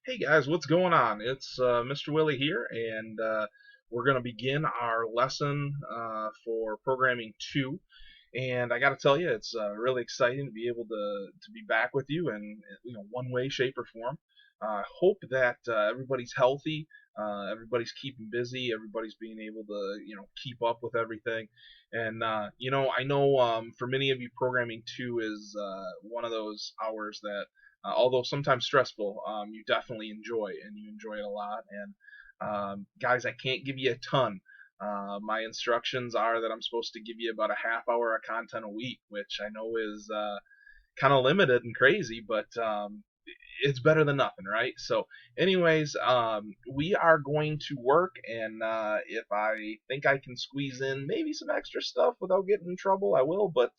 Hey guys, what's going on? It's Mr. Willie here, and we're going to begin our lesson for Programming 2. And I got to tell you, it's really exciting to be able to be back with you in one way, shape, or form. I hope that everybody's healthy, everybody's keeping busy, everybody's being able to keep up with everything. And I know for many of you, Programming 2 is one of those hours that although sometimes stressful, you definitely enjoy, and you enjoy it a lot. And guys, I can't give you a ton. My instructions are that I'm supposed to give you about a half hour of content a week, which I know is kind of limited and crazy, but it's better than nothing, right? So, anyways, we are going to work, and if I think I can squeeze in maybe some extra stuff without getting in trouble, I will. But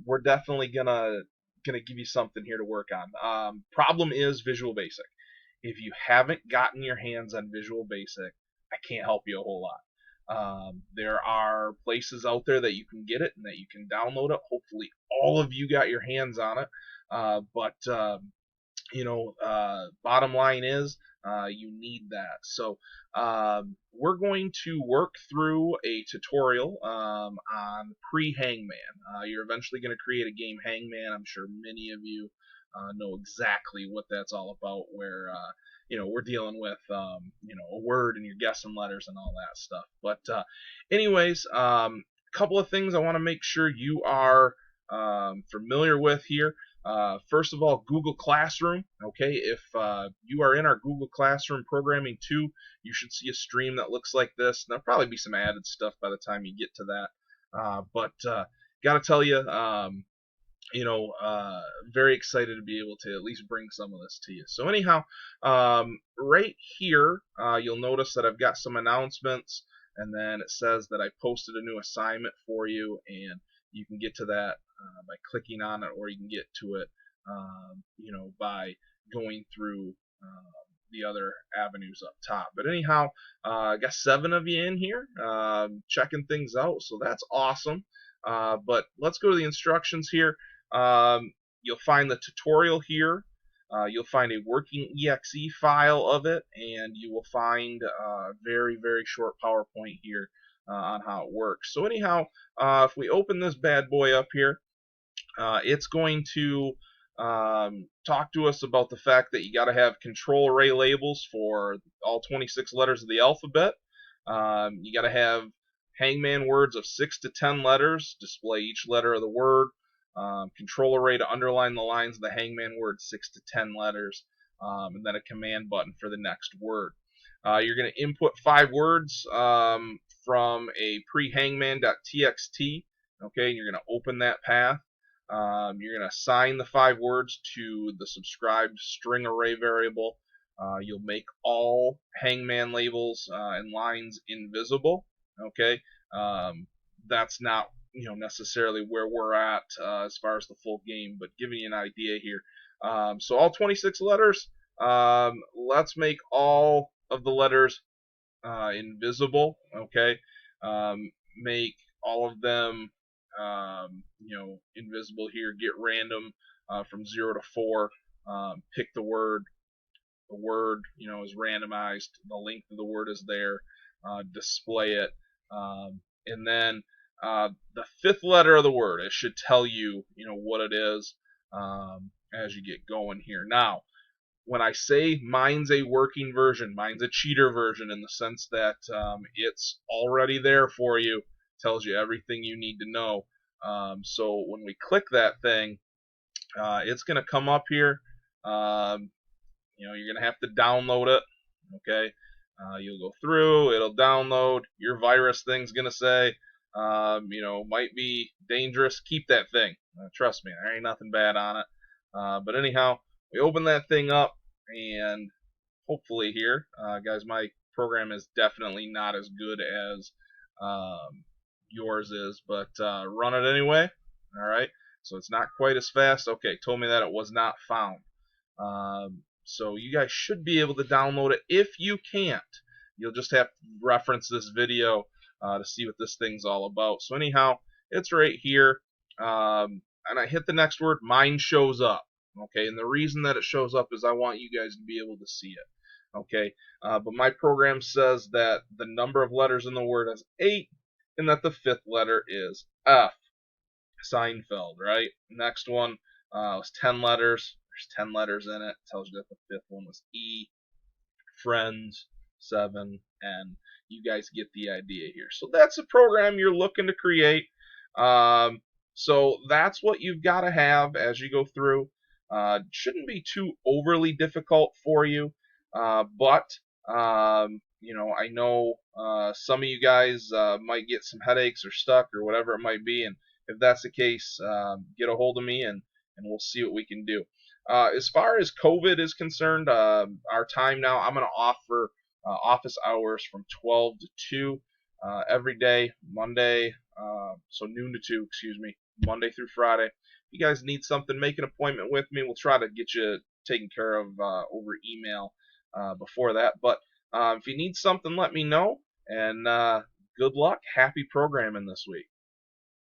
we're definitely gonna give you something here to work on. Problem is Visual Basic. If you haven't gotten your hands on Visual Basic, I can't help you a whole lot. There are places out there that you can get it and that you can download it. Hopefully, all of you got your hands on it. Bottom line is you need that. So we're going to work through a tutorial on pre-Hangman. You're eventually going to create a game Hangman. I'm sure many of you know exactly what that's all about, where we're dealing with a word and you're guessing letters and all that stuff. But anyways, couple of things I want to make sure you are familiar with here. First of all, Google Classroom. Okay, if you are in our Google Classroom Programming 2, you should see a stream that looks like this. There'll probably be some added stuff by the time you get to that. But gotta tell you, very excited to be able to at least bring some of this to you. So anyhow, right here, you'll notice that I've got some announcements, and then it says that I posted a new assignment for you, and you can get to that by clicking on it, or you can get to it, by going through the other avenues up top. But anyhow, I got 7 of you in here checking things out, so that's awesome. But let's go to the instructions here. You'll find the tutorial here. You'll find a working exe file of it, and you will find a very, very short PowerPoint here on how it works. So anyhow, if we open this bad boy up here, it's going to talk to us about the fact that you got to have control array labels for all 26 letters of the alphabet. You got to have hangman words of 6 to 10 letters, display each letter of the word. Control array to underline the lines of the hangman word, 6 to 10 letters, and then a command button for the next word. You're going to input 5 words from a pre-hangman.txt. Okay, and you're going to open that path. You're going to assign the 5 words to the subscribed string array variable. You'll make all hangman labels and lines invisible. Okay, that's not necessarily where we're at as far as the full game, but giving you an idea here. So all 26 letters, let's make all of the letters invisible. Okay, make all of them invisible here. Get random from 0 to 4. Pick the word. The word is randomized. The length of the word is there. Display it, and then the 5th letter of the word, it should tell you, what it is as you get going here. Now, when I say mine's a working version, mine's a cheater version in the sense that it's already there for you, tells you everything you need to know. So when we click that thing, it's going to come up here. You're going to have to download it. Okay, you'll go through, it'll download. Your virus thing's going to say, might be dangerous. Keep that thing. Trust me, there ain't nothing bad on it. But anyhow, we open that thing up, and hopefully here, guys, my program is definitely not as good as yours is, but run it anyway. All right, so it's not quite as fast. Okay, told me that it was not found. So you guys should be able to download it. If you can't, you'll just have to reference this video to see what this thing's all about. So anyhow, it's right here, and I hit the next word. Mine shows up. Okay, and the reason that it shows up is I want you guys to be able to see it. Okay, but my program says that the number of letters in the word is 8, and that the fifth letter is F. Seinfeld, right? Next one was 10 letters. There's 10 letters in it. Tells you that the fifth one was E. Friends, 7, and you guys get the idea here. So that's a program you're looking to create. So that's what you've got to have as you go through. Shouldn't be too overly difficult for you, but I know some of you guys might get some headaches or stuck or whatever it might be, and if that's the case, get a hold of me and we'll see what we can do. As far as COVID is concerned, our time now, I'm going to offer office hours from 12 to 2 every day, Monday, so noon to 2, excuse me, Monday through Friday. If you guys need something, make an appointment with me. We'll try to get you taken care of over email before that. But if you need something, let me know. And good luck. Happy programming this week.